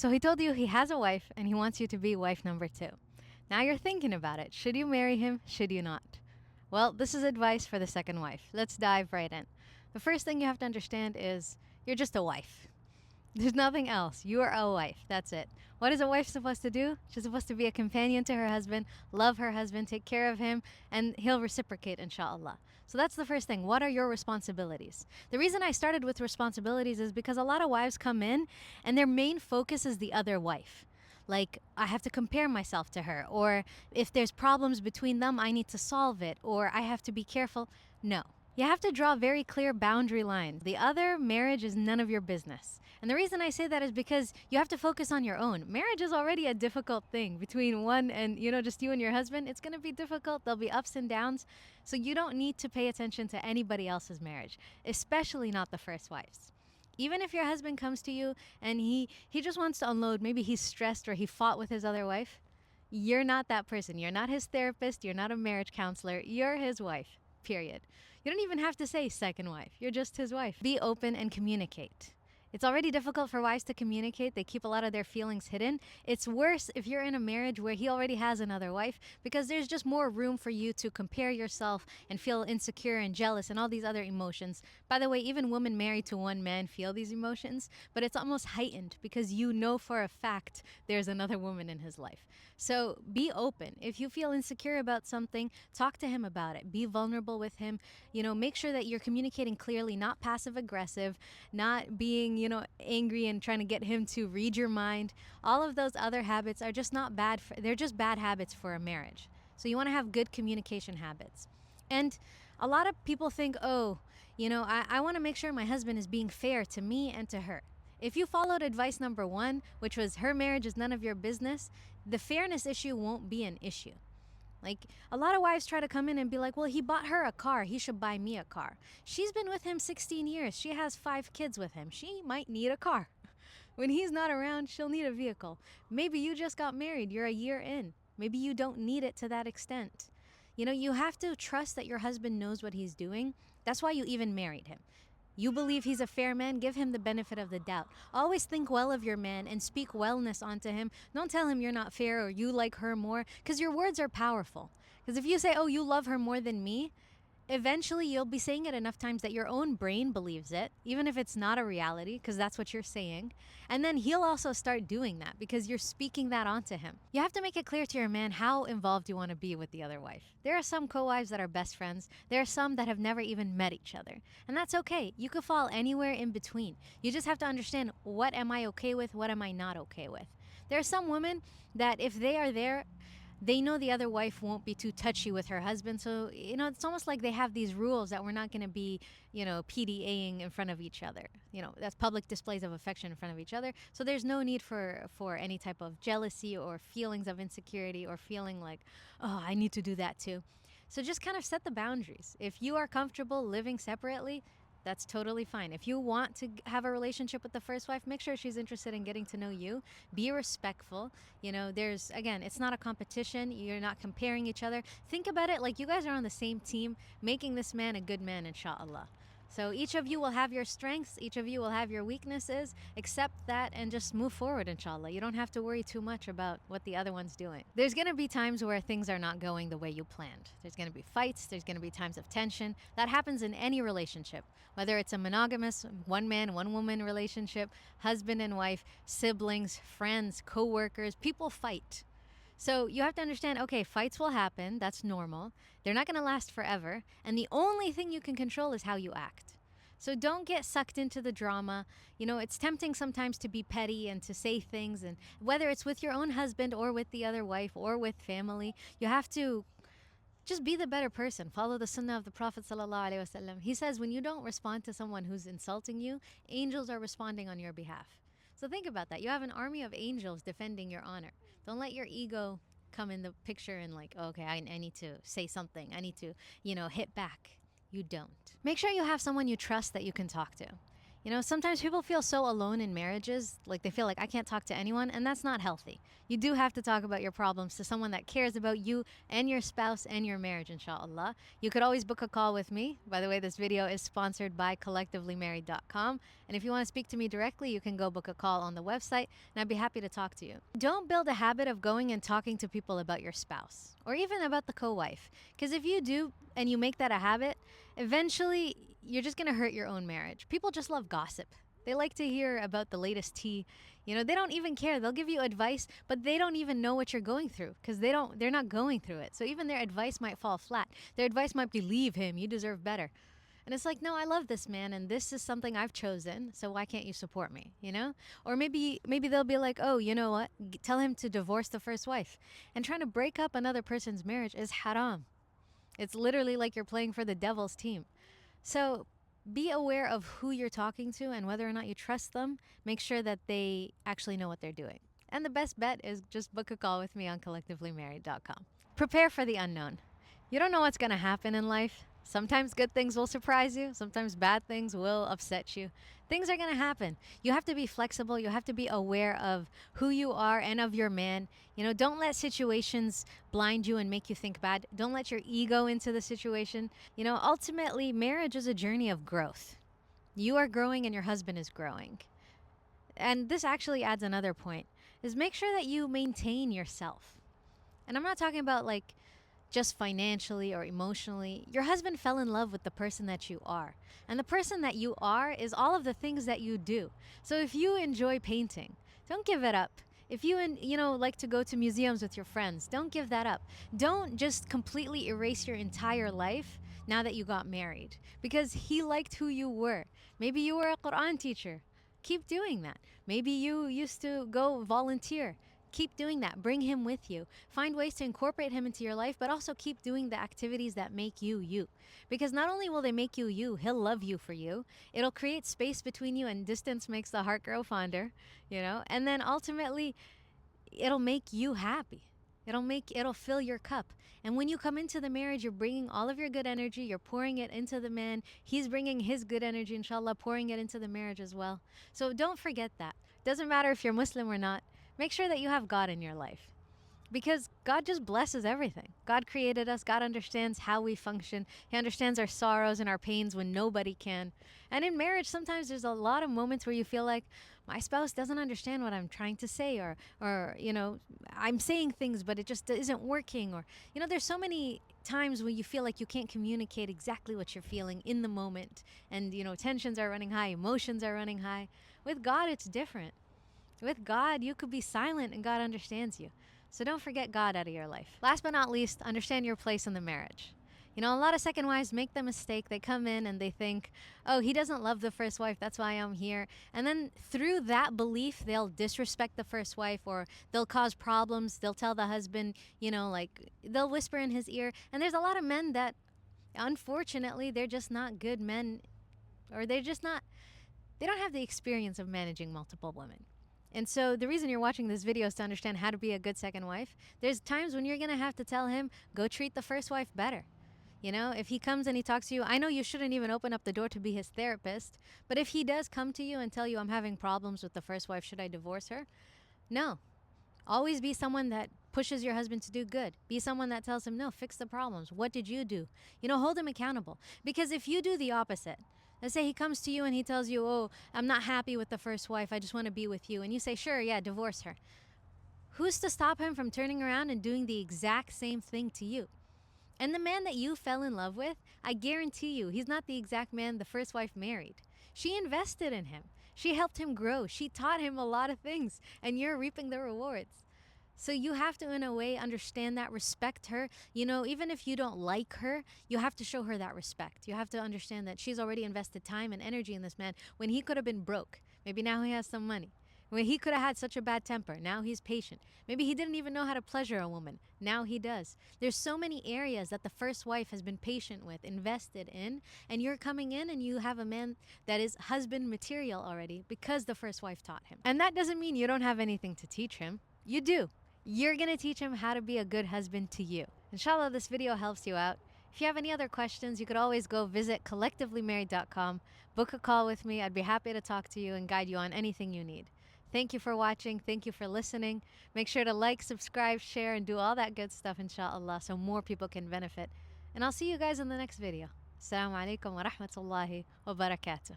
So he told you he has a wife and he wants you to be wife number two. Now you're thinking about it. Should you marry him? Should you not? Well, this is advice for the second wife. Let's dive right in. The first thing you have to understand is you're just a wife. There's nothing else. You are a wife. That's it. What is a wife supposed to do? She's supposed to be a companion to her husband, love her husband, take care of him, and he'll reciprocate, inshallah. So that's the first thing. What are your responsibilities? The reason I started with responsibilities is because a lot of wives come in and their main focus is the other wife. Like, I have to compare myself to her, or if there's problems between them, I need to solve it, or I have to be careful. No. You have to draw very clear boundary lines. The other marriage is none of your business. And the reason I say that is because you have to focus on your own. Marriage is already a difficult thing between one and, just you and your husband. It's going to be difficult. There'll be ups and downs. So you don't need to pay attention to anybody else's marriage, especially not the first wife's. Even if your husband comes to you and he just wants to unload, maybe he's stressed or he fought with his other wife, you're not that person. You're not his therapist. You're not a marriage counselor. You're his wife. Period. You don't even have to say second wife. You're just his wife. Be open and communicate. It's already difficult for wives to communicate. They keep a lot of their feelings hidden. It's worse if you're in a marriage where he already has another wife because there's just more room for you to compare yourself and feel insecure and jealous and all these other emotions. By the way, even women married to one man feel these emotions, but it's almost heightened because you know for a fact there's another woman in his life. So be open. If you feel insecure about something, talk to him about it. Be vulnerable with him. Make sure that you're communicating clearly, not passive aggressive, not being angry and trying to get him to read your mind. All of those other habits are just not bad. They're just bad habits for a marriage. So you want to have good communication habits. And a lot of people think, I want to make sure my husband is being fair to me and to her. If you followed advice number one, which was her marriage is none of your business, the fairness issue won't be an issue. Like, a lot of wives try to come in and be like, well, he bought her a car. He should buy me a car. She's been with him 16 years. She has 5 kids with him. She might need a car. When he's not around, she'll need a vehicle. Maybe you just got married. You're a year in. Maybe you don't need it to that extent. You have to trust that your husband knows what he's doing. That's why you even married him. You believe he's a fair man, give him the benefit of the doubt. Always think well of your man and speak wellness onto him. Don't tell him you're not fair or you like her more, because your words are powerful. Because if you say, oh, you love her more than me, eventually you'll be saying it enough times that your own brain believes it, even if it's not a reality, because that's what you're saying. And then he'll also start doing that because you're speaking that onto him. You have to make it clear to your man how involved you want to be with the other wife. There are some co-wives that are best friends. There are some that have never even met each other. And that's okay. You could fall anywhere in between. You just have to understand, what am I okay with? What am I not okay with? There are some women that if they are there, they know the other wife won't be too touchy with her husband. So, it's almost like they have these rules that we're not going to be, PDAing in front of each other. That's public displays of affection in front of each other. So there's no need for any type of jealousy or feelings of insecurity or feeling like, oh, I need to do that too. So just kind of set the boundaries. If you are comfortable living separately, that's totally fine. If you want to have a relationship with the first wife, make sure she's interested in getting to know you. Be respectful. Again, it's not a competition. You're not comparing each other. Think about it like you guys are on the same team, making this man a good man, inshallah. So each of you will have your strengths, each of you will have your weaknesses. Accept that and just move forward, inshallah. You don't have to worry too much about what the other one's doing. There's going to be times where things are not going the way you planned. There's going to be fights, there's going to be times of tension. That happens in any relationship, whether it's a monogamous, one man, one woman relationship, husband and wife, siblings, friends, co-workers. People fight. So you have to understand, okay, fights will happen. That's normal. They're not going to last forever. And the only thing you can control is how you act. So don't get sucked into the drama. It's tempting sometimes to be petty and to say things. And whether it's with your own husband or with the other wife or with family, you have to just be the better person. Follow the sunnah of the Prophet ﷺ. He says, when you don't respond to someone who's insulting you, angels are responding on your behalf. So think about that. You have an army of angels defending your honor. Don't let your ego come in the picture and like, okay, I need to say something. I need to, hit back. You don't. Make sure you have someone you trust that you can talk to. You know, sometimes people feel so alone in marriages, like they feel like I can't talk to anyone, and that's not healthy. You do have to talk about your problems to someone that cares about you and your spouse and your marriage, inshallah. You could always book a call with me. By the way, this video is sponsored by collectivelymarried.com. And if you want to speak to me directly, you can go book a call on the website, and I'd be happy to talk to you. Don't build a habit of going and talking to people about your spouse or even about the co wife. Because if you do and you make that a habit, eventually you're just going to hurt your own marriage. People just love gossip. They like to hear about the latest tea. You know, they don't even care. They'll give you advice, but they don't even know what you're going through because they're not going through it. So even their advice might fall flat. Their advice might be leave him, you deserve better. And it's like, no, I love this man and this is something I've chosen, so why can't you support me, you know? Or maybe they'll be like, "Oh, you know what? Tell him to divorce the first wife." And trying to break up another person's marriage is haram. It's literally like you're playing for the devil's team. So be aware of who you're talking to and whether or not you trust them. Make sure that they actually know what they're doing. And the best bet is just book a call with me on collectivelymarried.com. Prepare for the unknown. You don't know what's going to happen in life. Sometimes good things will surprise you. Sometimes bad things will upset you. Things are going to happen. You have to be flexible. You have to be aware of who you are and of your man. You know, don't let situations blind you and make you think bad. Don't let your ego into the situation. You know, ultimately, marriage is a journey of growth. You are growing and your husband is growing. And this actually adds another point, is make sure that you maintain yourself. And I'm not talking about like just financially or emotionally. Your husband fell in love with the person that you are. And the person that you are is all of the things that you do. So if you enjoy painting, don't give it up. If you like to go to museums with your friends, don't give that up. Don't just completely erase your entire life now that you got married because he liked who you were. Maybe you were a Quran teacher. Keep doing that. Maybe you used to go volunteer. Keep doing that. Bring him with you. Find ways to incorporate him into your life, but also keep doing the activities that make you you. Because not only will they make you you, he'll love you for you. It'll create space between you, and distance makes the heart grow fonder, and then ultimately it'll make you happy. It'll fill your cup. And when you come into the marriage, you're bringing all of your good energy, you're pouring it into the man. He's bringing his good energy, inshallah, pouring it into the marriage as well. So don't forget that. Doesn't matter if you're Muslim or not. Make sure that you have God in your life. Because God just blesses everything. God created us. God understands how we function. He understands our sorrows and our pains when nobody can. And in marriage, sometimes there's a lot of moments where you feel like my spouse doesn't understand what I'm trying to say, or I'm saying things, but it just isn't working. Or, there's so many times when you feel like you can't communicate exactly what you're feeling in the moment. And, tensions are running high, emotions are running high. With God, it's different. With God, you could be silent and God understands you. So don't forget God out of your life. Last but not least, understand your place in the marriage. A lot of second wives make the mistake. They come in and they think, oh, he doesn't love the first wife, that's why I'm here. And then through that belief, they'll disrespect the first wife, or they'll cause problems. They'll tell the husband, they'll whisper in his ear. And there's a lot of men that, unfortunately, they're just not good men, or they don't have the experience of managing multiple women. And so the reason you're watching this video is to understand how to be a good second wife. There's times when you're going to have to tell him, go treat the first wife better. If he comes and he talks to you, I know you shouldn't even open up the door to be his therapist, but if he does come to you and tell you, I'm having problems with the first wife, should I divorce her? No. Always be someone that pushes your husband to do good. Be someone that tells him, no, fix the problems. What did you do? Hold him accountable. Because if you do the opposite, let's say he comes to you and he tells you, oh, I'm not happy with the first wife, I just want to be with you. And you say, sure, yeah, divorce her. Who's to stop him from turning around and doing the exact same thing to you? And the man that you fell in love with, I guarantee you, he's not the exact man the first wife married. She invested in him. She helped him grow. She taught him a lot of things, and you're reaping the rewards. So you have to, in a way, understand that, respect her. Even if you don't like her, you have to show her that respect. You have to understand that she's already invested time and energy in this man when he could have been broke. Maybe now he has some money. When he could have had such a bad temper, now he's patient. Maybe he didn't even know how to pleasure a woman. Now he does. There's so many areas that the first wife has been patient with, invested in, and you're coming in and you have a man that is husband material already because the first wife taught him. And that doesn't mean you don't have anything to teach him. You do. You're going to teach him how to be a good husband to you. Inshallah, this video helps you out. If you have any other questions, you could always go visit collectivelymarried.com, book a call with me. I'd be happy to talk to you and guide you on anything you need. Thank you for watching. Thank you for listening. Make sure to like, subscribe, share, and do all that good stuff, inshallah, so more people can benefit. And I'll see you guys in the next video. Assalamu alaikum wa rahmatullahi wa barakatuh.